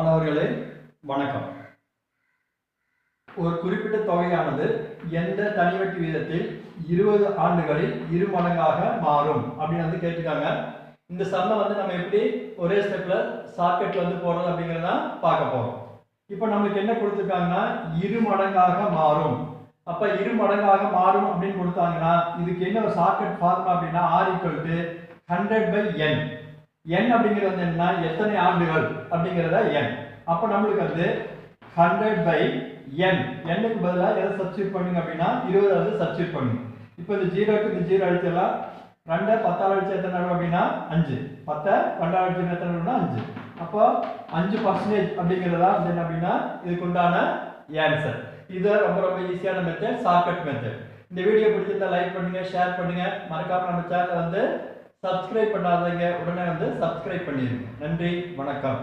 மாணவர்களே வணக்கம். ஒரு குறிப்பிட்ட தொகையானது எந்த தனிவட்டி வீதத்தில் 20 ஆண்டுகளில் இரு மடங்காக மாறும் அப்படின்னு கேட்டிருக்காங்க. இந்த சம்மை நம்ம எப்படி ஒரே ஸ்டெப்ல ஷார்ட்கட்ல போடுறது அப்படிங்கறத பார்க்க போறோம். இப்போ நமக்கு என்ன கொடுத்திருக்காங்கன்னா இரு மடங்காக மாறும். அப்ப இரு மடங்காக மாறும் அப்படின்னு கொடுத்தாங்கன்னா இதுக்கு என்ன ஒரு ஷார்ட்கட் ஃபார்முலா அப்படின்னா r = 100/n. n அப்படிங்கிறது என்னன்னா எத்தனை ஆண்டுகள் அப்படிங்கறத n. அப்ப நமக்கு 100/n. n க்கு பதிலா எதை சப்ஸ்டிட்யூட் பண்ணுங்க அப்படின்னா 20 அதை சப்ஸ்டிட்யூட் பண்ணுங்க. இப்போ இந்த 0 க்கு இந்த 0 அடிச்சலாம் 2 10 அடிச்சா எத்தனை வரும் அப்படின்னா 5. 10 12 அடிச்சா எத்தனை வரும்னா 5. அப்போ 5% அப்படிங்கறதா என்ன அப்படின்னா இதுக்கு உண்டான ஆன்சர். இது ரொம்ப ஈஸியான மெத்தட், ஷார்ட்கட் மெத்தட். இந்த வீடியோ பிடிச்சிருந்தா லைக் பண்ணுங்க, ஷேர் பண்ணுங்க. மறக்காம நம்ம சேனலை சப்ஸ்கிரைப் பண்ணாதவங்க உடனே சப்ஸ்கிரைப் பண்ணிருங்க. நன்றி, வணக்கம்.